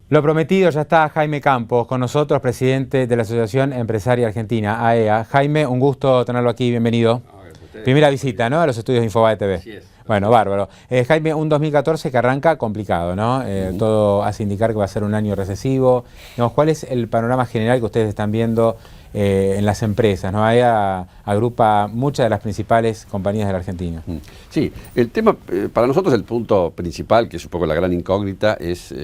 Lo prometido, ya está Jaime Campos con nosotros, presidente de la Asociación Empresaria Argentina, AEA. Jaime, un gusto tenerlo aquí, bienvenido. Primera visita, ¿no?, a los estudios de Infobae TV. Así es. Bueno, bárbaro. Jaime, un 2014 que arranca complicado, ¿no? Todo hace indicar que va a ser un año recesivo. Digamos, ¿cuál es el panorama general que ustedes están viendo en las empresas, ¿no? AEA agrupa muchas de las principales compañías de la Argentina. Sí, el tema, para nosotros el punto principal, que es un poco la gran incógnita, es,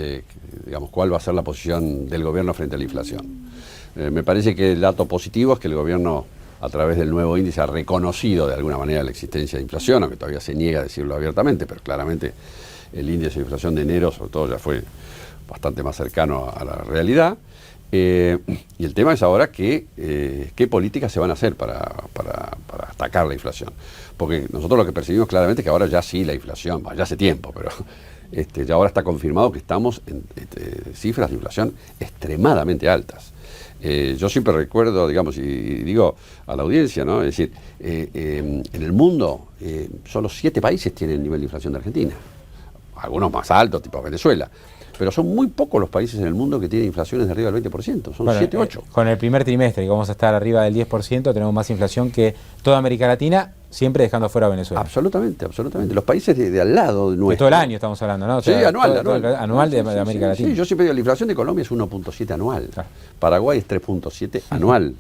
digamos, cuál va a ser la posición del gobierno frente a la inflación. Me parece que el dato positivo es que el gobierno, a través del nuevo índice, ha reconocido de alguna manera la existencia de inflación, aunque todavía se niega a decirlo abiertamente, pero claramente el índice de inflación de enero, sobre todo, ya fue bastante más cercano a la realidad. Y el tema es ahora qué políticas se van a hacer para atacar la inflación. Porque nosotros lo que percibimos claramente es que ahora ya sí la inflación, ya hace tiempo, pero ya ahora está confirmado que estamos en cifras de inflación extremadamente altas. Yo siempre recuerdo, digamos, y digo a la audiencia, ¿no? Es decir, en el mundo solo 7 países tienen el nivel de inflación de Argentina. Algunos más altos, tipo Venezuela. Pero son muy pocos los países en el mundo que tienen inflaciones de arriba del 20%, son 7, 8. Con el primer trimestre, que vamos a estar arriba del 10%, tenemos más inflación que toda América Latina, siempre dejando fuera a Venezuela. Absolutamente, absolutamente. Los países de al lado de nuestro. De todo el año estamos hablando, ¿no? O sea, sí, anual. Anual de América Latina. Sí, yo siempre digo, la inflación de Colombia es 1.7 anual. Claro. Paraguay es 3.7 anual.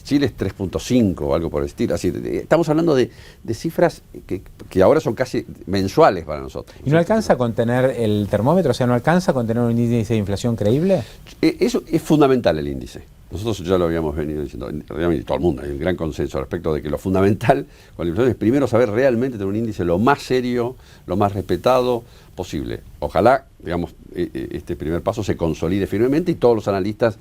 Chile es 3.5 o algo por el estilo. Así, estamos hablando de cifras que ahora son casi mensuales para nosotros. ¿Y no alcanza con tener el termómetro? O sea, ¿no alcanza con tener un índice de inflación creíble? Eso es fundamental, el índice. Nosotros ya lo habíamos venido diciendo, realmente todo el mundo, hay un gran consenso respecto de que lo fundamental con la inflación es primero saber realmente tener un índice lo más serio, lo más respetado posible. Ojalá, digamos, este primer paso se consolide firmemente y todos los analistas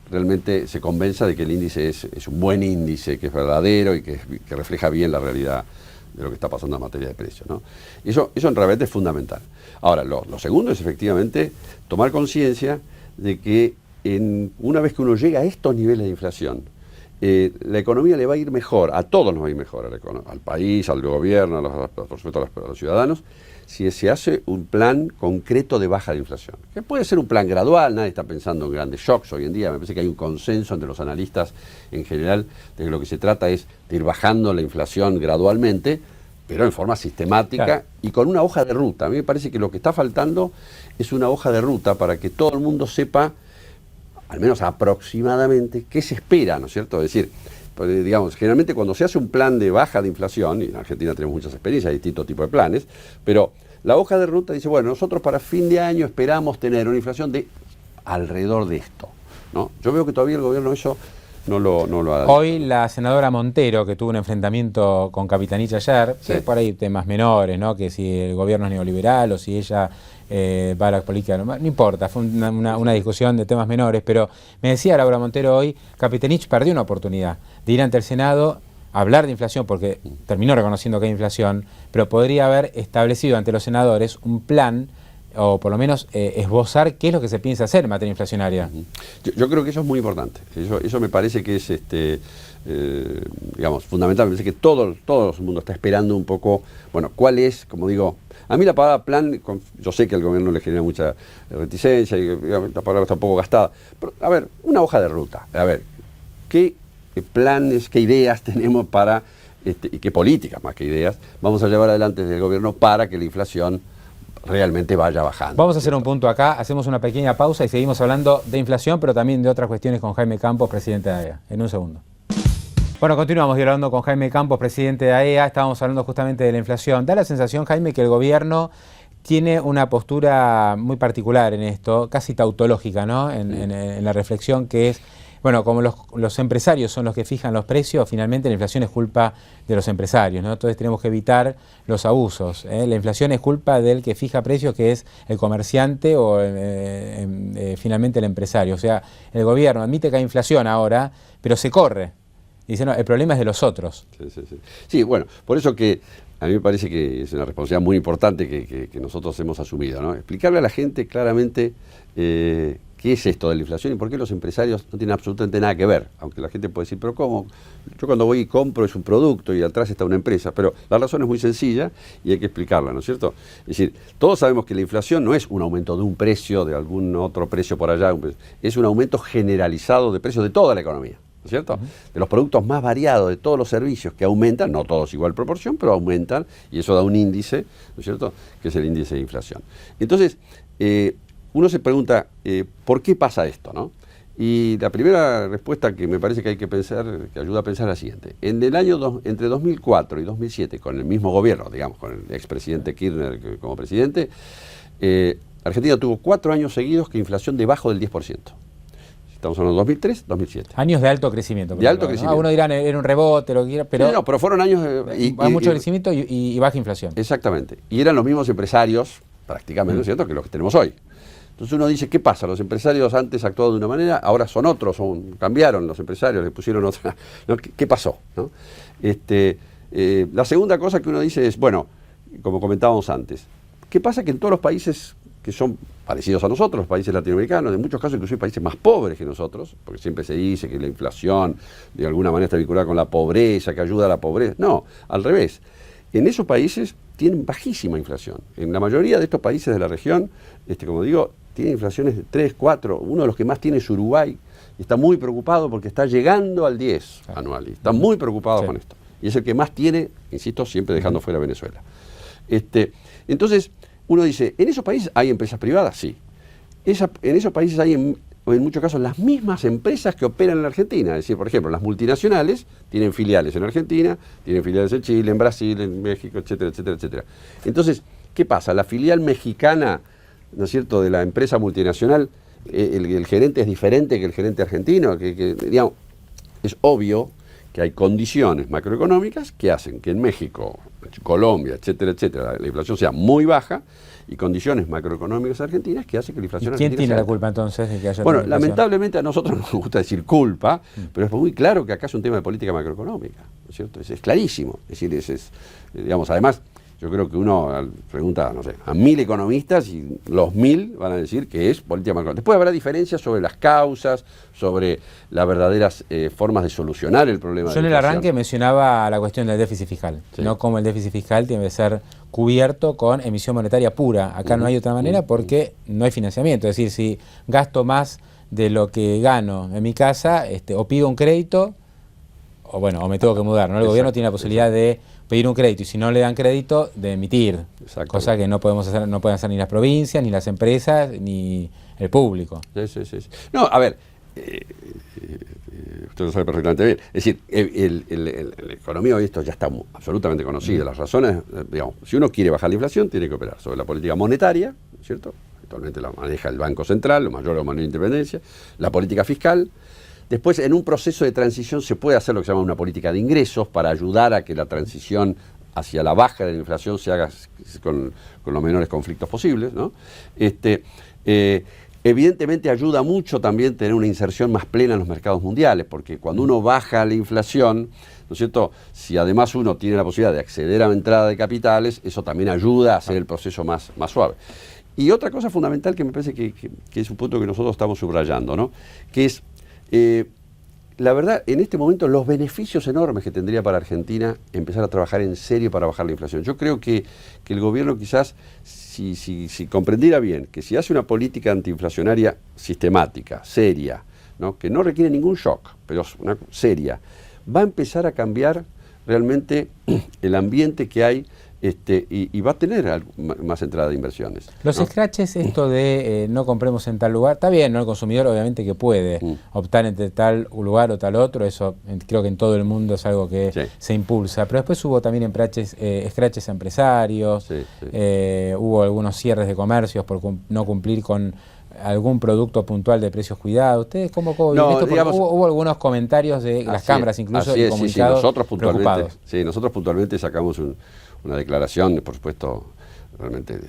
realmente se convenza de que el índice es un buen índice, que es verdadero y que refleja bien la realidad de lo que está pasando en materia de precios, ¿no? Eso en realidad es fundamental. Ahora, lo segundo es efectivamente tomar conciencia de que una vez que uno llega a estos niveles de inflación, la economía le va a ir mejor, a todos nos va a ir mejor, al país, al gobierno, por supuesto a los ciudadanos, si se hace un plan concreto de baja de inflación. Que puede ser un plan gradual, nadie está pensando en grandes shocks hoy en día, me parece que hay un consenso entre los analistas en general de que lo que se trata es de ir bajando la inflación gradualmente, pero en forma sistemática, claro, y con una hoja de ruta. A mí me parece que lo que está faltando es una hoja de ruta para que todo el mundo sepa, al menos aproximadamente, qué se espera, ¿no es cierto? Es decir, digamos, generalmente cuando se hace un plan de baja de inflación, y en Argentina tenemos muchas experiencias, hay distintos tipos de planes, pero la hoja de ruta dice, bueno, nosotros para fin de año esperamos tener una inflación de alrededor de esto, ¿no? Yo veo que todavía el gobierno eso no lo ha dado. Hoy la senadora Montero, que tuvo un enfrentamiento con Capitanich ayer, sí, por ahí temas menores, ¿no? Que si el gobierno es neoliberal o si ella va a la política, no importa, fue una discusión de temas menores, pero me decía Laura Montero hoy, Capitanich perdió una oportunidad de ir ante el Senado a hablar de inflación, porque terminó reconociendo que hay inflación, pero podría haber establecido ante los senadores un plan, o por lo menos esbozar qué es lo que se piensa hacer en materia inflacionaria. Yo creo que eso es muy importante. Eso me parece que es, digamos, fundamental. Me parece que todo el mundo está esperando un poco, bueno, cuál es, como digo, a mí la palabra plan, yo sé que al gobierno le genera mucha reticencia y digamos, la palabra está un poco gastada, pero a ver, una hoja de ruta, a ver, qué planes, qué ideas tenemos para, y qué políticas más que ideas, vamos a llevar adelante desde el gobierno para que la inflación realmente vaya bajando. Vamos a hacer un punto acá, hacemos una pequeña pausa y seguimos hablando de inflación, pero también de otras cuestiones con Jaime Campos, presidente de AEA. En un segundo. Bueno, continuamos dialogando con Jaime Campos, presidente de AEA. Estábamos hablando justamente de la inflación. Da la sensación, Jaime, que el gobierno tiene una postura muy particular en esto, casi tautológica, ¿no? En la reflexión que es, bueno, como los empresarios son los que fijan los precios, finalmente la inflación es culpa de los empresarios, ¿no? Entonces tenemos que evitar los abusos, ¿eh? La inflación es culpa del que fija precios, que es el comerciante o finalmente el empresario. O sea, el gobierno admite que hay inflación ahora, pero se corre. Dice, no, el problema es de los otros. Sí, bueno, por eso que a mí me parece que es una responsabilidad muy importante que nosotros hemos asumido, ¿no? Explicarle a la gente claramente ¿qué es esto de la inflación y por qué los empresarios no tienen absolutamente nada que ver? Aunque la gente puede decir, pero ¿cómo? Yo cuando voy y compro es un producto y atrás está una empresa, pero la razón es muy sencilla y hay que explicarla, ¿no es cierto? Es decir, todos sabemos que la inflación no es un aumento de un precio, de algún otro precio por allá, es un aumento generalizado de precios de toda la economía, ¿no es cierto? De los productos más variados, de todos los servicios que aumentan, no todos igual proporción, pero aumentan y eso da un índice, ¿no es cierto?, que es el índice de inflación. Entonces, uno se pregunta, ¿por qué pasa esto, no? Y la primera respuesta que me parece que hay que pensar, que ayuda a pensar es la siguiente. En el año entre 2004 y 2007, con el mismo gobierno, digamos, con el expresidente Kirchner como presidente, Argentina tuvo 4 años seguidos que inflación debajo del 10%. Estamos hablando de 2003, 2007. Años de alto crecimiento. De alto crecimiento. Uno dirán, era un rebote, lo que quiera, pero... No, pero fueron años... hay mucho crecimiento y baja inflación. Exactamente. Y eran los mismos empresarios, prácticamente, ¿no es cierto?, que los que tenemos hoy. Entonces uno dice, ¿qué pasa? Los empresarios antes actuaban de una manera, ahora son otros, cambiaron los empresarios, le pusieron otra. ¿No? ¿Qué pasó? ¿No? La segunda cosa que uno dice es, bueno, como comentábamos antes, ¿qué pasa? Que en todos los países que son parecidos a nosotros, los países latinoamericanos, en muchos casos inclusive países más pobres que nosotros, porque siempre se dice que la inflación de alguna manera está vinculada con la pobreza, que ayuda a la pobreza. No, al revés. En esos países tienen bajísima inflación. En la mayoría de estos países de la región, como digo, tienen inflaciones de 3, 4. Uno de los que más tiene es Uruguay. Y está muy preocupado porque está llegando al 10 anual. Y está muy preocupado con esto. Y es el que más tiene, insisto, siempre dejando fuera a Venezuela. Entonces, uno dice, ¿en esos países hay empresas privadas? Sí. En esos países hay en muchos casos las mismas empresas que operan en la Argentina. Es decir, por ejemplo, las multinacionales tienen filiales en Argentina, tienen filiales en Chile, en Brasil, en México, etcétera, etcétera, etcétera. Entonces, ¿qué pasa? La filial mexicana, ¿no es cierto?, de la empresa multinacional, el gerente es diferente que el gerente argentino, digamos, es obvio que hay condiciones macroeconómicas que hacen que en México, Colombia, etcétera, etcétera, la inflación sea muy baja, y condiciones macroeconómicas argentinas que hacen que la inflación argentina ¿Quién tiene la culpa entonces de que haya Bueno, inflación? lamentablemente a nosotros no nos gusta decir culpa, pero es muy claro que acá es un tema de política macroeconómica, ¿no es cierto? Es clarísimo. Es decir, digamos, además, yo creo que uno pregunta, no sé, a 1000 economistas y los 1000 van a decir que es política macroeconómica. Después habrá diferencias sobre las causas, sobre las verdaderas formas de solucionar el problema. Yo en el arranque mencionaba la cuestión del déficit fiscal, no como el déficit fiscal tiene que ser cubierto con emisión monetaria pura. Acá no hay otra manera porque no hay financiamiento. Es decir, si gasto más de lo que gano en mi casa, o pido un crédito, o me tengo que mudar, ¿no? El gobierno tiene la posibilidad de pedir un crédito y si no le dan crédito, de emitir. Cosa que no podemos hacer, no pueden hacer ni las provincias, ni las empresas, ni el público. Sí. No, a ver, usted lo sabe perfectamente bien. Es decir, la economía hoy esto ya está absolutamente conocida. Las razones, digamos, si uno quiere bajar la inflación, tiene que operar sobre la política monetaria, ¿cierto? Actualmente la maneja el Banco Central, la mayor o menor independencia, la política fiscal. Después, en un proceso de transición se puede hacer lo que se llama una política de ingresos para ayudar a que la transición hacia la baja de la inflación se haga con los menores conflictos posibles, ¿no? Evidentemente ayuda mucho también tener una inserción más plena en los mercados mundiales, porque cuando uno baja la inflación, ¿no es cierto?, si además uno tiene la posibilidad de acceder a la entrada de capitales, eso también ayuda a hacer el proceso más suave. Y otra cosa fundamental que me parece que es un punto que nosotros estamos subrayando, ¿no?, que es, la verdad, en este momento los beneficios enormes que tendría para Argentina empezar a trabajar en serio para bajar la inflación. Yo creo que el gobierno quizás, si comprendiera bien que si hace una política antiinflacionaria sistemática, seria, ¿no?, que no requiere ningún shock, pero una seria, va a empezar a cambiar realmente el ambiente que hay y va a tener más entrada de inversiones. Los scratches, esto de no compremos en tal lugar, está bien, ¿no? El consumidor obviamente que puede optar entre tal lugar o tal otro, eso creo que en todo el mundo es algo que se impulsa, pero después hubo también scratches a empresarios, hubo algunos cierres de comercios por no cumplir con algún producto puntual de precios cuidados. ¿Ustedes cómo viven esto? Digamos, hubo algunos comentarios de las cámaras incluso y comunicados preocupados. Nosotros puntualmente sacamos una declaración, por supuesto, realmente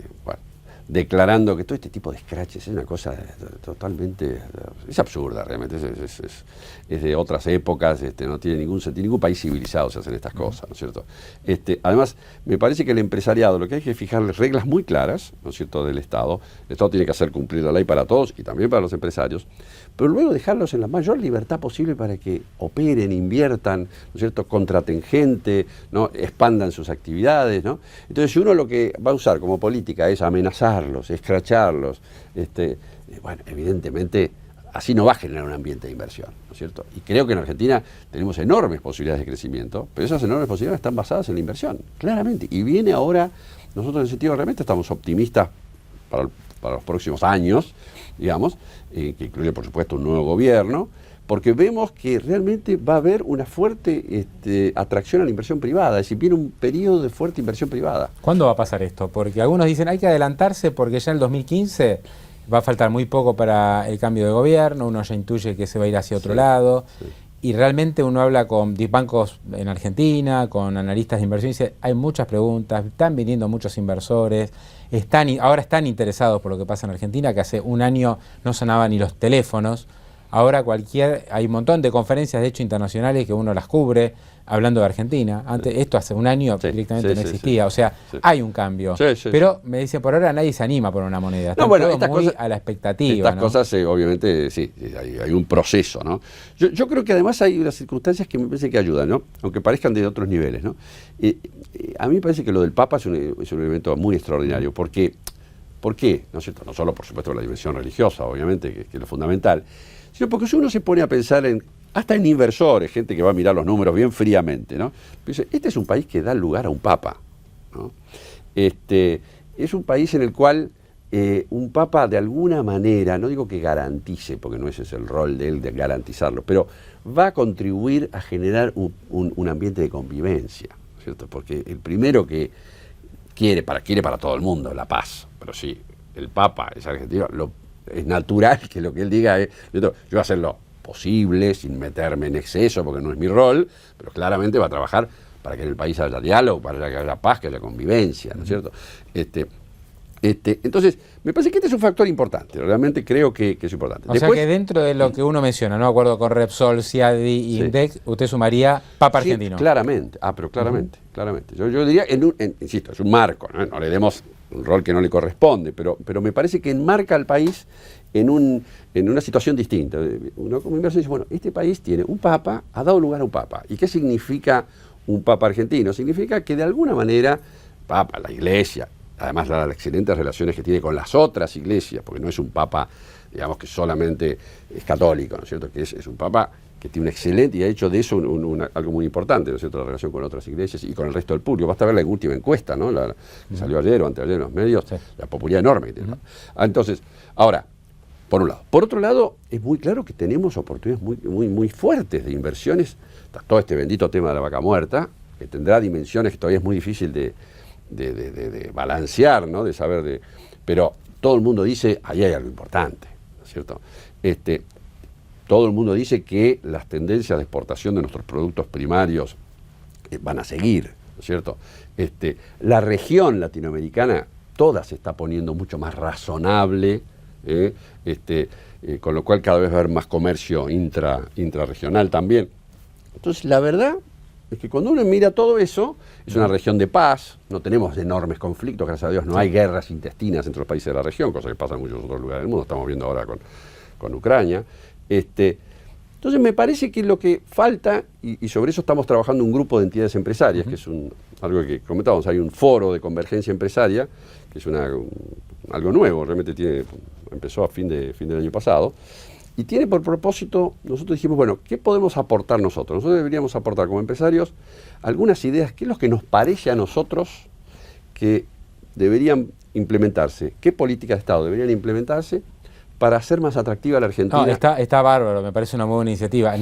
declarando que todo este tipo de scratches es una cosa totalmente, es absurda realmente, es de otras épocas, no tiene ningún sentido, ningún país civilizado se hacen estas cosas, ¿no es cierto? Además, me parece que el empresariado, lo que hay que fijarle reglas muy claras, ¿no es cierto?, del Estado. El Estado tiene que hacer cumplir la ley para todos y también para los empresarios, pero luego dejarlos en la mayor libertad posible para que operen, inviertan, ¿no es cierto?, contraten gente, ¿no?, expandan sus actividades, ¿no? Entonces, si uno lo que va a usar como política es amenazarlos, escracharlos, bueno, evidentemente así no va a generar un ambiente de inversión, ¿no es cierto? Y creo que en Argentina tenemos enormes posibilidades de crecimiento, pero esas enormes posibilidades están basadas en la inversión, claramente. Y viene ahora, nosotros en ese sentido realmente estamos optimistas para los próximos años, digamos, que incluye por supuesto un nuevo gobierno, porque vemos que realmente va a haber una fuerte atracción a la inversión privada, es decir, viene un periodo de fuerte inversión privada. ¿Cuándo va a pasar esto? Porque algunos dicen hay que adelantarse porque ya en el 2015 va a faltar muy poco para el cambio de gobierno, uno ya intuye que se va a ir hacia otro lado, y realmente uno habla con bancos en Argentina, con analistas de inversión, y dice, hay muchas preguntas, están viniendo muchos inversores, ahora están interesados por lo que pasa en Argentina, que hace un año no sonaban ni los teléfonos. Ahora hay un montón de conferencias, de hecho, internacionales que uno las cubre, hablando de Argentina. Antes, esto hace un año directamente no existía. O sea, hay un cambio. Pero me dice, por ahora nadie se anima por una moneda. Están todos muy a la expectativa. Estas cosas, obviamente, sí, hay un proceso, ¿no? Yo creo que además hay unas circunstancias que me parece que ayudan, ¿no? Aunque parezcan de otros niveles, ¿no? A mí me parece que lo del Papa es un elemento muy extraordinario. ¿Por qué? ¿No es cierto? No solo, por supuesto, la dimensión religiosa, obviamente, que es lo fundamental, sino porque si uno se pone a pensar hasta en inversores, gente que va a mirar los números bien fríamente, ¿no? Dice, este es un país que da lugar a un papa, ¿no? Es un país en el cual un papa de alguna manera, no digo que garantice, porque no ese es el rol de él de garantizarlo, pero va a contribuir a generar un ambiente de convivencia, ¿no es cierto? Porque el primero que quiere para todo el mundo la paz, pero si el papa es argentino, es natural que lo que él diga es, yo voy a hacer lo posible sin meterme en exceso porque no es mi rol, pero claramente va a trabajar para que en el país haya diálogo, para que haya paz, que haya convivencia, ¿no es cierto? Entonces, me parece que este es un factor importante, realmente creo que es importante. O sea que dentro de lo que uno menciona, ¿no? De acuerdo con Repsol, CIADI y INDEX, usted sumaría Papa argentino. Claramente, pero claramente. Yo diría, insisto, es un marco, ¿no? No le demos un rol que no le corresponde, pero me parece que enmarca al país en una situación distinta. Uno como inversor dice, bueno, este país tiene un papa, ha dado lugar a un papa. ¿Y qué significa un papa argentino? Significa que de alguna manera, papa, la iglesia, además las excelentes relaciones que tiene con las otras iglesias, porque no es un papa, digamos, que solamente es católico, ¿no es cierto? Que es un papa que tiene un excelente, y ha hecho de eso algo muy importante, ¿no es cierto?, la relación con otras iglesias y con el resto del público. Basta ver la última encuesta, ¿no?, que salió ayer o anteayer en los medios, la popularidad enorme que tiene. Entonces, ahora, por un lado. Por otro lado, es muy claro que tenemos oportunidades muy fuertes de inversiones. Está todo este bendito tema de la vaca muerta, que tendrá dimensiones que todavía es muy difícil de balancear, ¿no?, de saber pero todo el mundo dice, ahí hay algo importante, ¿no es cierto? Todo el mundo dice que las tendencias de exportación de nuestros productos primarios van a seguir, ¿no es cierto? La región latinoamericana toda se está poniendo mucho más razonable, con lo cual cada vez va a haber más comercio intrarregional también. Entonces, la verdad es que cuando uno mira todo eso, es una región de paz, no tenemos enormes conflictos, gracias a Dios, no hay guerras intestinas entre los países de la región, cosa que pasa en muchos otros lugares del mundo, estamos viendo ahora con Ucrania. Entonces me parece que lo que falta, y sobre eso estamos trabajando un grupo de entidades empresarias, que es algo que comentábamos, hay un foro de convergencia empresaria, que es algo nuevo, realmente empezó a fin del año pasado, y tiene por propósito, nosotros dijimos, bueno, ¿qué podemos aportar nosotros? Nosotros deberíamos aportar como empresarios algunas ideas, qué es lo que nos parece a nosotros que deberían implementarse, qué políticas de Estado deberían implementarse para hacer más atractiva a la Argentina. No, está bárbaro, me parece una muy buena iniciativa.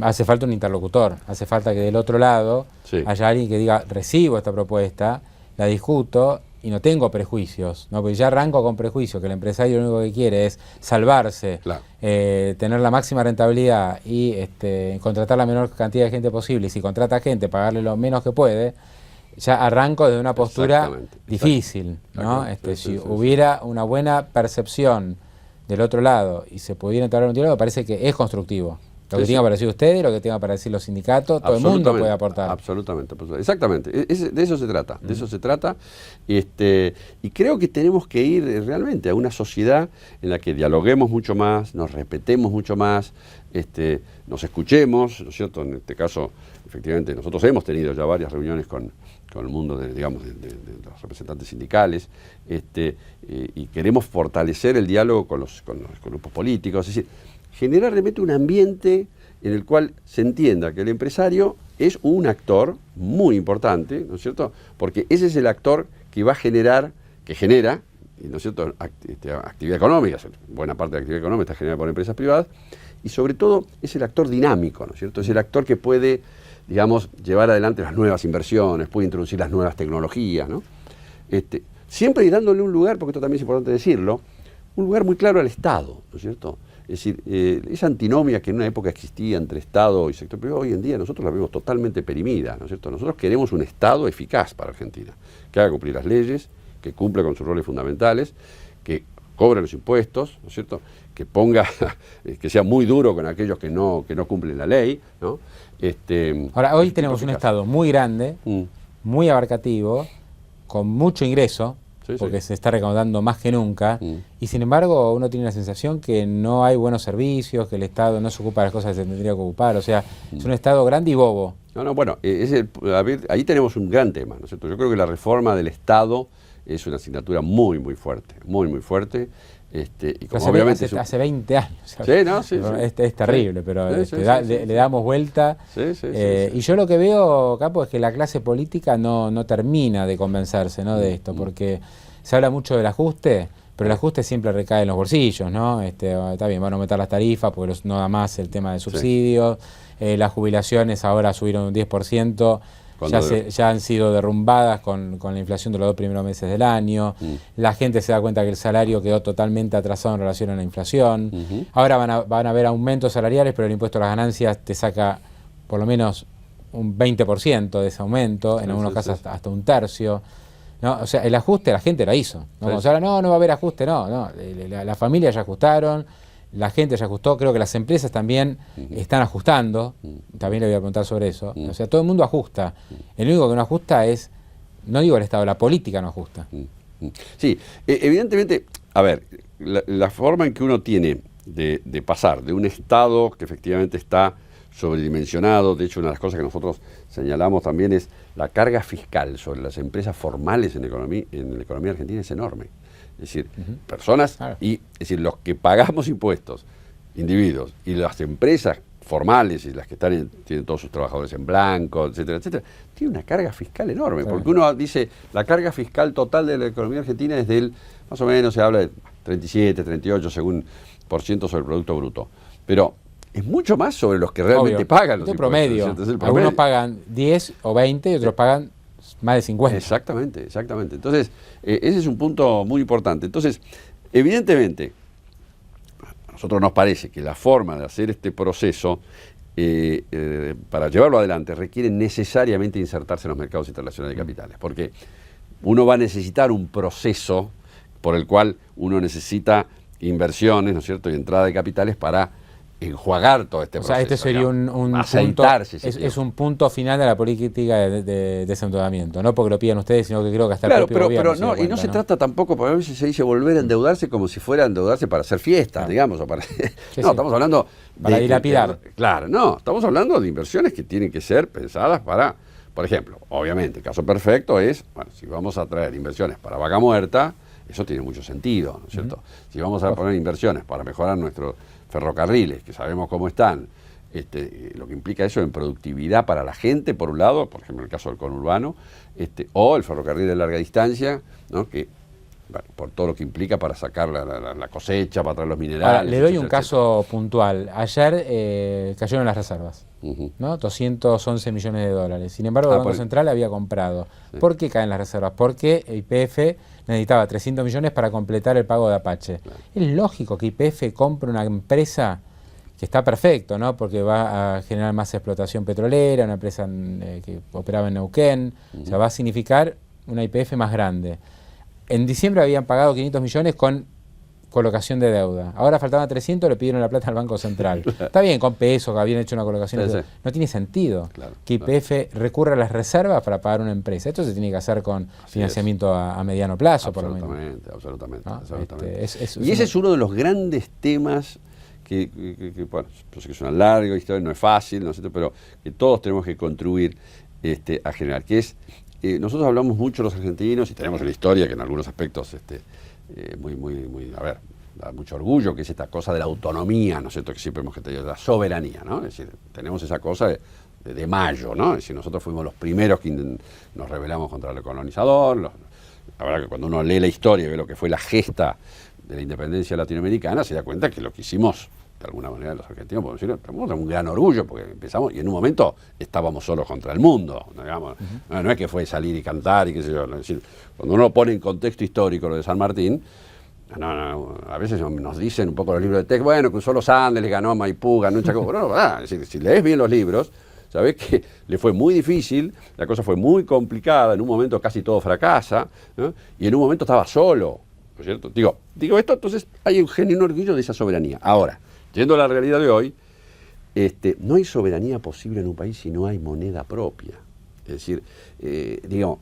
Hace falta un interlocutor, hace falta que del otro lado haya alguien que diga, recibo esta propuesta, la discuto y no tengo prejuicios, ¿no? Porque ya arranco con prejuicios, que el empresario lo único que quiere es salvarse, tener la máxima rentabilidad y contratar la menor cantidad de gente posible, y si contrata gente, pagarle lo menos que puede. ya arranco desde una postura Exactamente, difícil, ¿no? exactamente. Si hubiera una buena percepción del otro lado y se pudiera entablar un diálogo, me parece que es constructivo. Lo que tenga para decir ustedes, lo que tenga para decir los sindicatos, todo el mundo puede aportar. Absolutamente, exactamente. De eso se trata, de eso se trata. Y creo que tenemos que ir realmente a una sociedad en la que dialoguemos mucho más, nos respetemos mucho más, nos escuchemos, ¿no es cierto? En este caso, efectivamente, nosotros hemos tenido ya varias reuniones con el mundo de los representantes sindicales, y queremos fortalecer el diálogo con los grupos políticos, es decir, generar realmente un ambiente en el cual se entienda que el empresario es un actor muy importante, ¿no es cierto? Porque ese es el actor que va a generar, que genera, ¿no es cierto?, actividad económica, buena parte de la actividad económica está generada por empresas privadas, y sobre todo es el actor dinámico, ¿no es cierto? Es el actor que puede, digamos, llevar adelante las nuevas inversiones, puede introducir las nuevas tecnologías, ¿no? Siempre y dándole un lugar, porque esto también es importante decirlo, un lugar muy claro al Estado, ¿no es cierto? Es decir, esa antinomia que en una época existía entre Estado y sector privado, hoy en día nosotros la vemos totalmente perimida, ¿no es cierto? Nosotros queremos un Estado eficaz para Argentina, que haga cumplir las leyes, que cumpla con sus roles fundamentales, que cobre los impuestos, ¿no es cierto?, que ponga, que sea muy duro con aquellos que no cumplen la ley, ¿no? Ahora, hoy tenemos un Estado muy grande, muy abarcativo, con mucho ingreso, porque se está recaudando más que nunca, y sin embargo uno tiene la sensación que no hay buenos servicios, que el Estado no se ocupa de las cosas que se tendría que ocupar, o sea, es un Estado grande y bobo. Bueno, ahí tenemos un gran tema, ¿no es cierto? Yo creo que la reforma del Estado es una asignatura muy, muy fuerte, muy, muy fuerte. Y como obviamente hace 20 años. Es terrible, pero le damos vuelta. Y yo lo que veo, Capo, es que la clase política no termina de convencerse, ¿no?, de esto, porque se habla mucho del ajuste, pero el ajuste siempre recae en los bolsillos, ¿no? Está bien, van a aumentar las tarifas porque no da más el tema de subsidios, las jubilaciones ahora subieron un 10%. Ya han sido derrumbadas con la inflación de los 2 primeros meses del año. La gente se da cuenta que el salario quedó totalmente atrasado en relación a la inflación. Ahora van a haber aumentos salariales, pero el impuesto a las ganancias te saca por lo menos un 20% de ese aumento, en algunos casos hasta un tercio. ¿No? O sea, el ajuste la gente lo hizo. ¿No? O sea, no va a haber ajuste, no. Las familias ya ajustaron, la gente ya ajustó, creo que las empresas también están ajustando, también le voy a preguntar sobre eso. O sea, todo el mundo ajusta. El único que no ajusta es, no digo el Estado, la política no ajusta. Sí, evidentemente, a ver, la forma en que uno tiene de pasar de un Estado que efectivamente está sobredimensionado, de hecho una de las cosas que nosotros señalamos también es la carga fiscal sobre las empresas formales en la economía argentina es enorme. Es decir, personas, es decir, los que pagamos impuestos, individuos, y las empresas formales y las que tienen todos sus trabajadores en blanco, etcétera, etcétera, tiene una carga fiscal enorme, porque uno dice, la carga fiscal total de la economía argentina es más o menos se habla de 37, 38 según por ciento sobre el Producto Bruto, pero es mucho más sobre los que realmente pagan los impuestos. Promedio. Algunos pagan 10 o 20 y otros pagan más de 50. Exactamente. Entonces, ese es un punto muy importante. Entonces, evidentemente, a nosotros nos parece que la forma de hacer este proceso, para llevarlo adelante, requiere necesariamente insertarse en los mercados internacionales de capitales, porque uno va a necesitar un proceso por el cual uno necesita inversiones, ¿no es cierto?, y entrada de capitales para enjuagar todo este proceso. O sea, este sería un punto, es un punto final de la política de desendeudamiento, no porque lo pidan ustedes, sino que creo que hasta el propio gobierno pero no, y no se trata tampoco, porque a veces se dice volver a endeudarse como si fuera a endeudarse para hacer fiestas, digamos, o para estamos hablando para dilapidar. Claro, estamos hablando de inversiones que tienen que ser pensadas para, por ejemplo, obviamente, el caso perfecto es, bueno, si vamos a traer inversiones para Vaca Muerta, eso tiene mucho sentido, ¿no es cierto? Si vamos a poner inversiones para mejorar nuestros ferrocarriles, que sabemos cómo están, lo que implica eso en productividad para la gente, por un lado, por ejemplo, en el caso del conurbano, o el ferrocarril de larga distancia, ¿no?, que por todo lo que implica para sacar la cosecha, para traer los minerales. Ahora, le doy un caso puntual. Ayer cayeron las reservas, ¿no? 211 millones de dólares. Sin embargo, el Banco Central había comprado. Sí. ¿Por qué caen las reservas? Porque YPF necesitaba 300 millones para completar el pago de Apache. Claro. Es lógico que YPF compre una empresa que está perfecto, ¿no? Porque va a generar más explotación petrolera, una empresa que operaba en Neuquén, o sea, va a significar una YPF más grande. En diciembre habían pagado 500 millones con colocación de deuda. Ahora faltaban 300, le pidieron la plata al Banco Central. Está bien, con pesos, que habían hecho una colocación de deuda. No tiene sentido que YPF recurra a las reservas para pagar una empresa. Esto se tiene que hacer con financiamiento a mediano plazo, por lo menos. Absolutamente. ¿No? Y ese es uno de los grandes temas que bueno, yo sé que es una larga historia, no es fácil, ¿no es cierto?, pero que todos tenemos que contribuir a generar, que es, nosotros hablamos mucho los argentinos y tenemos una historia que en algunos aspectos muy, a ver, da mucho orgullo, que es esta cosa de la autonomía, ¿no es cierto?, que siempre hemos tenido, la soberanía, ¿no? Es decir, tenemos esa cosa de Mayo, ¿no? Es decir, nosotros fuimos los primeros que nos rebelamos contra el colonizador. La verdad que cuando uno lee la historia y ve lo que fue la gesta de la independencia latinoamericana, se da cuenta que lo que hicimos, de alguna manera, los argentinos, podemos decir, tenemos un gran orgullo, porque empezamos, y en un momento estábamos solos contra el mundo, digamos. No es que fue salir y cantar y qué sé yo, es decir, cuando uno pone en contexto histórico lo de San Martín, a veces nos dicen un poco los libros de texto, bueno, cruzó los Andes, le ganó a Maipú, ganó un Chaco, es decir, si lees bien los libros, sabés que le fue muy difícil, la cosa fue muy complicada, en un momento casi todo fracasa, ¿no? Y en un momento estaba solo, ¿no es cierto? Digo esto, entonces hay un genuino orgullo de esa soberanía. Ahora, yendo a la realidad de hoy, no hay soberanía posible en un país si no hay moneda propia. Es decir, digamos,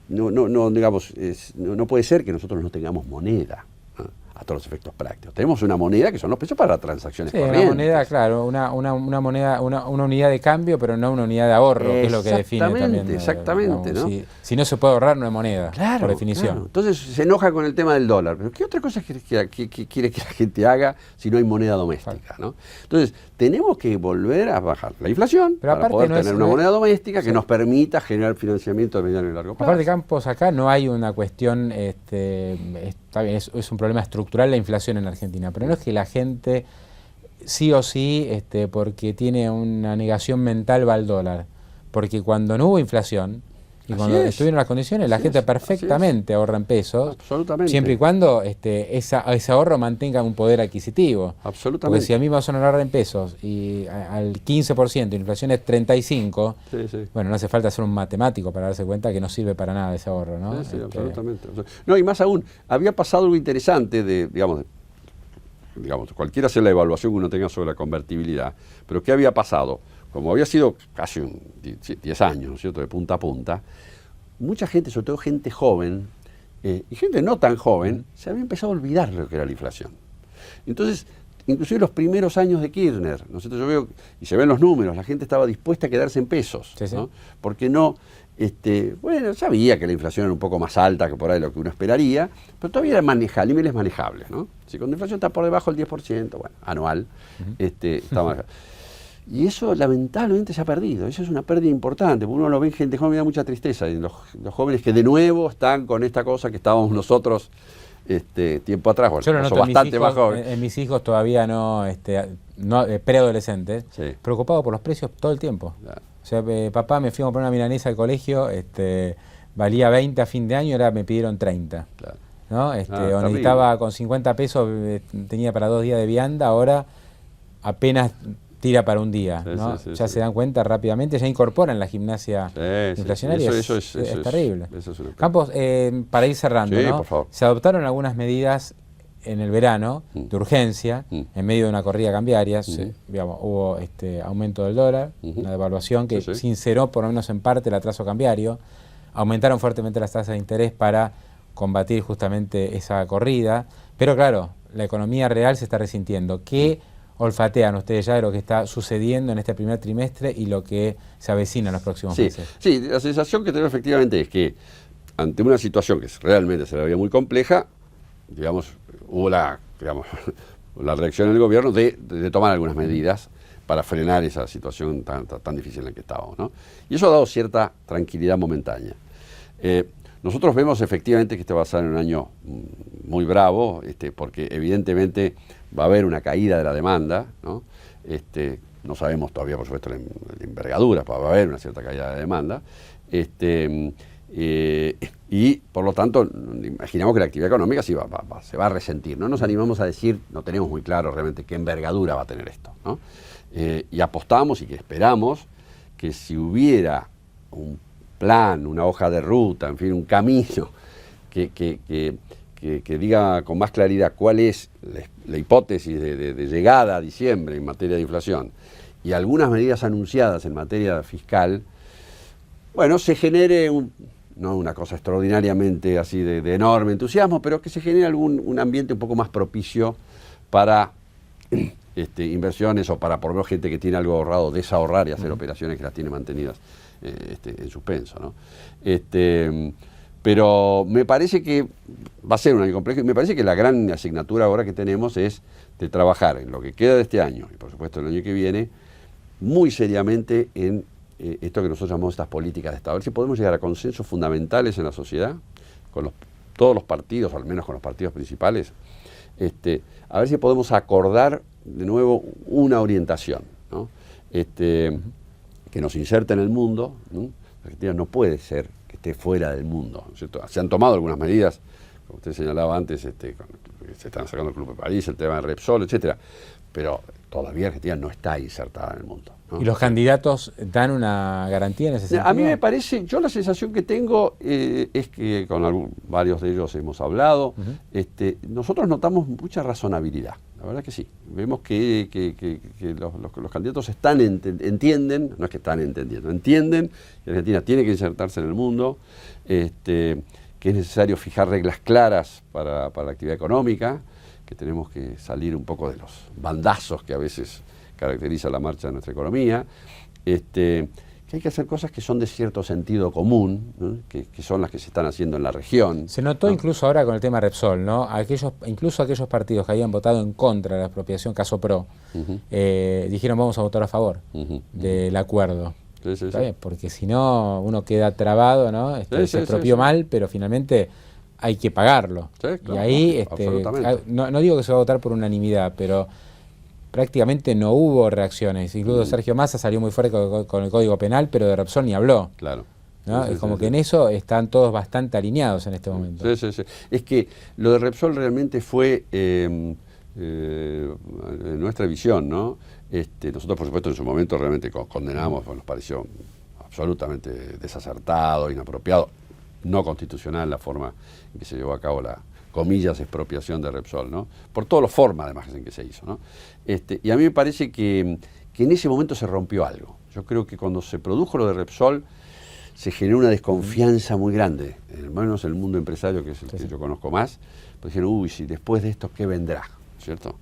no puede ser que nosotros no tengamos moneda, ¿no?, a todos los efectos prácticos. Tenemos una moneda que son los pesos para transacciones corrientes. Una moneda, claro, una moneda, una unidad de cambio, pero no una unidad de ahorro, que es lo que define también. Exactamente, ¿no? Si no se puede ahorrar, no es moneda, claro, por definición. Claro. Entonces se enoja con el tema del dólar. Pero ¿qué otra cosa quiere que la gente haga si no hay moneda doméstica, ¿no? Entonces, tenemos que volver a bajar la inflación para poder tener una moneda doméstica que nos permita generar financiamiento de mediano y largo plazo. Aparte, Campos, acá no hay una cuestión, está bien, es un problema estructural la inflación en Argentina, pero no es que la gente sí o sí, porque tiene una negación mental, va al dólar. Porque cuando no hubo inflación y cuando estuvieron las condiciones, la gente perfectamente ahorra en pesos, siempre y cuando ese ahorro mantenga un poder adquisitivo. Absolutamente. Porque si a mí me vas a ahorrar en pesos y al 15%, la inflación es 35%, bueno, no hace falta ser un matemático para darse cuenta que no sirve para nada ese ahorro, ¿no? Sí, absolutamente. No, y más aún, había pasado algo interesante digamos, cualquiera sea la evaluación que uno tenga sobre la convertibilidad, pero ¿qué había pasado? Como había sido casi 10 años, ¿no es cierto?, de punta a punta, mucha gente, sobre todo gente joven, y gente no tan joven, se había empezado a olvidar lo que era la inflación. Entonces, inclusive los primeros años de Kirchner, ¿no es cierto?, yo veo, y se ven los números, la gente estaba dispuesta a quedarse en pesos, ¿no? Porque no, bueno, sabía que la inflación era un poco más alta que por ahí lo que uno esperaría, pero todavía era niveles manejables, ¿no? Si cuando la inflación está por debajo del 10%, bueno, anual, está manejable. Y eso lamentablemente se ha perdido, eso es una pérdida importante, porque uno lo ve en gente joven, me da mucha tristeza, y los jóvenes que de nuevo están con esta cosa que estábamos nosotros tiempo atrás, bueno, yo lo noto bastante más joven. En mis hijos todavía no preadolescentes, preocupados por los precios todo el tiempo. Claro. O sea, papá, me fui a comprar una milanesa al colegio, valía 20 a fin de año, ahora me pidieron 30. Claro. ¿No? O necesitaba con 50 pesos, tenía para 2 días de vianda, ahora apenas tira para un día, ¿no? Ya se dan cuenta rápidamente, ya incorporan la gimnasia inflacionaria. Eso es terrible. Eso es Campos, para ir cerrando, ¿no? Por favor. Se adoptaron algunas medidas en el verano de urgencia, en medio de una corrida cambiaria, hubo aumento del dólar, una devaluación que sinceró por lo menos en parte el atraso cambiario, aumentaron fuertemente las tasas de interés para combatir justamente esa corrida, pero claro, la economía real se está resintiendo. ¿Qué olfatean ustedes ya de lo que está sucediendo en este primer trimestre y lo que se avecina en los próximos meses? Sí, la sensación que tenemos efectivamente es que ante una situación que realmente se la veía muy compleja, digamos, hubo la reacción del gobierno de tomar algunas medidas para frenar esa situación tan difícil en la que estábamos, ¿no? Y eso ha dado cierta tranquilidad momentánea. Nosotros vemos efectivamente que este va a ser un año muy bravo, porque evidentemente va a haber una caída de la demanda, ¿no? No sabemos todavía, por supuesto, la envergadura, pero va a haber una cierta caída de demanda. Y por lo tanto, imaginamos que la actividad económica sí se va a resentir. No nos animamos a decir, no tenemos muy claro realmente qué envergadura va a tener esto, ¿no? Y apostamos y que esperamos que si hubiera un plan, una hoja de ruta, en fin, un camino que diga con más claridad cuál es la hipótesis de llegada a diciembre en materia de inflación y algunas medidas anunciadas en materia fiscal, bueno, se genere no una cosa extraordinariamente así de enorme entusiasmo, pero que se genere un ambiente un poco más propicio para inversiones o para por lo menos gente que tiene algo ahorrado desahorrar y hacer operaciones que las tiene mantenidas en suspenso, ¿no? Pero me parece que va a ser un año complejo y me parece que la gran asignatura ahora que tenemos es de trabajar en lo que queda de este año y por supuesto el año que viene muy seriamente en esto que nosotros llamamos estas políticas de Estado. A ver si podemos llegar a consensos fundamentales en la sociedad, con todos los partidos, al menos con los partidos principales, a ver si podemos acordar de nuevo una orientación, ¿no? Que nos inserte en el mundo, ¿no? Argentina no puede ser que esté fuera del mundo, ¿no es cierto? Se han tomado algunas medidas, como usted señalaba antes, se están sacando el Club de París, el tema de Repsol, etcétera, pero todavía Argentina no está insertada en el mundo, ¿no? ¿Y los candidatos dan una garantía en ese sentido? A mí me parece, yo la sensación que tengo es que con varios de ellos hemos hablado, nosotros notamos mucha razonabilidad, la verdad que sí. Vemos que los candidatos entienden, no es que están entendiendo, entienden que Argentina tiene que insertarse en el mundo, que es necesario fijar reglas claras para la actividad económica, que tenemos que salir un poco de los bandazos que a veces caracteriza la marcha de nuestra economía, que hay que hacer cosas que son de cierto sentido común, ¿no? que son las que se están haciendo en la región. Se notó, ¿no?, incluso ahora con el tema Repsol, ¿no? Incluso aquellos partidos que habían votado en contra de la expropiación, caso PRO, dijeron vamos a votar a favor del acuerdo. Sí, sí, ¿Está bien? Porque si no, uno queda trabado, ¿no? Se expropió mal, pero finalmente hay que pagarlo. Sí, claro, y ahí, no no digo que se va a votar por unanimidad, pero prácticamente no hubo reacciones. Incluso Sergio Massa salió muy fuerte con el Código Penal, pero de Repsol ni habló. Claro. ¿No? Es como que en eso están todos bastante alineados en este momento. Sí, sí, sí. Es que lo de Repsol realmente fue nuestra visión, ¿no? Nosotros, por supuesto, en su momento realmente condenamos, nos pareció absolutamente desacertado, inapropiado, no constitucional la forma en que se llevó a cabo la, comillas, expropiación de Repsol, ¿no? Por todas las formas, además, en que se hizo, ¿no? Y a mí me parece que en ese momento se rompió algo. Yo creo que cuando se produjo lo de Repsol, se generó una desconfianza muy grande, al menos en el mundo empresario, que es el que yo conozco más, pues dijeron, uy, si después de esto, ¿qué vendrá? ¿Cierto?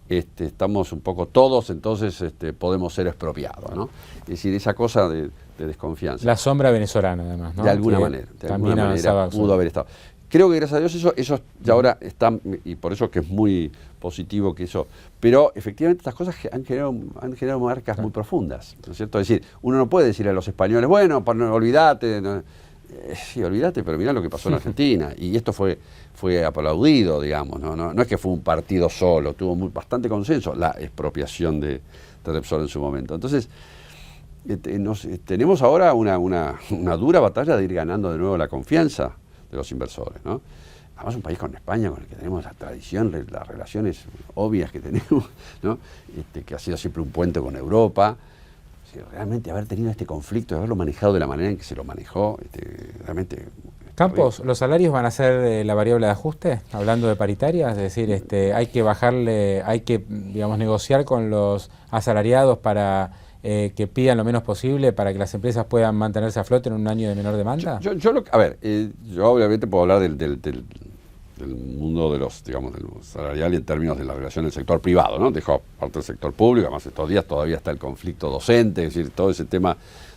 Estamos un poco todos, entonces podemos ser expropiados, ¿no? Es decir, esa cosa de desconfianza. La sombra venezolana, además, ¿no? De alguna manera pudo haber estado. Creo que gracias a Dios eso ya ahora está, y por eso que es muy positivo que eso, pero efectivamente estas cosas han generado marcas muy profundas, ¿no es cierto? Es decir, uno no puede decirle a los españoles, bueno, olvídate, no, sí, olvídate, pero mirá lo que pasó en Argentina, y esto fue aplaudido, digamos, no es que fue un partido solo, tuvo bastante consenso la expropiación de Repsol en su momento. Entonces, tenemos ahora una dura batalla de ir ganando de nuevo la confianza de los inversores, ¿no? Además, un país con España, con el que tenemos la tradición, las relaciones obvias que tenemos, ¿no? Que ha sido siempre un puente con Europa. Si realmente haber tenido este conflicto, haberlo manejado de la manera en que se lo manejó, realmente... Campos, ¿los salarios van a ser la variable de ajuste? Hablando de paritarias, es decir, hay que bajarle, hay que, digamos, negociar con los asalariados para... que pidan lo menos posible para que las empresas puedan mantenerse a flote en un año de menor demanda? Yo obviamente puedo hablar del mundo de los, digamos, del salarial y en términos de la relación del sector privado, ¿no? Dejo aparte del sector público, además estos días todavía está el conflicto docente, es decir, todo ese tema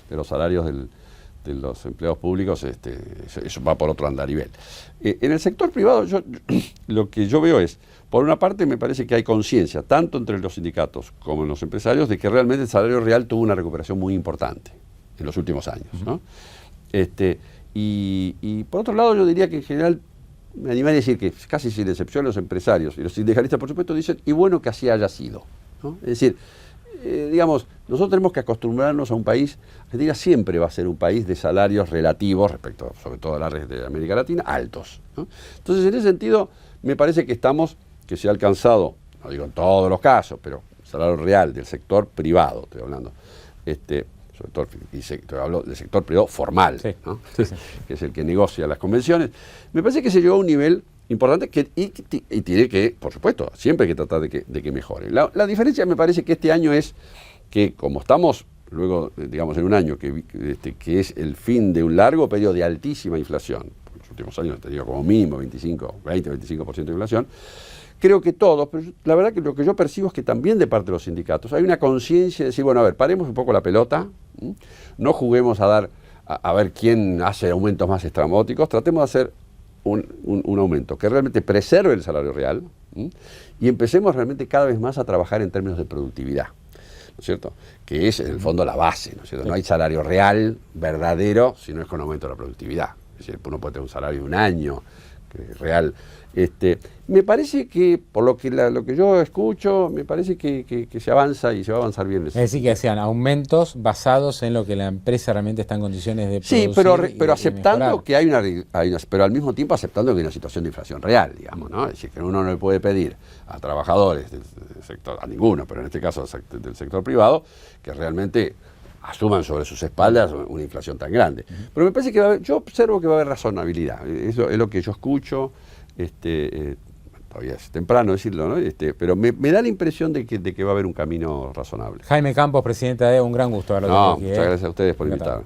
de los salarios de los empleados públicos, eso va por otro andarivel. En el sector privado, lo que yo veo es, por una parte, me parece que hay conciencia, tanto entre los sindicatos como en los empresarios, de que realmente el salario real tuvo una recuperación muy importante en los últimos años, ¿no? Y por otro lado, yo diría que en general, me animaría a decir que casi sin excepción los empresarios y los sindicalistas, por supuesto, dicen, y bueno que así haya sido, ¿no? Es decir, digamos, nosotros tenemos que acostumbrarnos a un país, Argentina siempre va a ser un país de salarios relativos, respecto sobre todo a la red de América Latina, altos, ¿no? Entonces, en ese sentido, me parece que se ha alcanzado, no digo en todos los casos, pero el salario real del sector privado, estoy hablando, sobre todo, hablo del sector privado formal, sí, ¿no? Sí, sí. Que es el que negocia las convenciones, me parece que se llegó a un nivel importante y tiene que, por supuesto, siempre hay que tratar de que mejore. La diferencia me parece que este año es que como estamos luego, digamos, en un año que es el fin de un largo periodo de altísima inflación, en los últimos años he tenido como mínimo 20-25% de inflación, creo que todos, pero la verdad que lo que yo percibo es que también de parte de los sindicatos hay una conciencia de decir, bueno, a ver, paremos un poco la pelota, no juguemos a ver quién hace aumentos más estrambóticos, tratemos de hacer un aumento que realmente preserve el salario real y empecemos realmente cada vez más a trabajar en términos de productividad, ¿no es cierto? Que es en el fondo la base, ¿no es cierto? No hay salario real, verdadero, si no es con aumento de la productividad. Es decir, uno puede tener un salario de un año real. Me parece que, por lo que yo escucho, me parece que se avanza y se va a avanzar bien. Es decir, que sean aumentos basados en lo que la empresa realmente está en condiciones de producir. Sí, pero aceptando que hay una, pero al mismo tiempo aceptando que hay una situación de inflación real, digamos, ¿no? Es decir, que uno no le puede pedir a trabajadores del sector, a ninguno, pero en este caso del sector privado, que realmente asuman sobre sus espaldas una inflación tan grande. Pero me parece que yo observo que va a haber razonabilidad. Eso es lo que yo escucho. Todavía es temprano decirlo, ¿no? Pero me da la impresión de que va a haber un camino razonable. Jaime Campos, presidente de AEA, un gran gusto haberlo tenido aquí. Muchas gracias a ustedes por invitarme.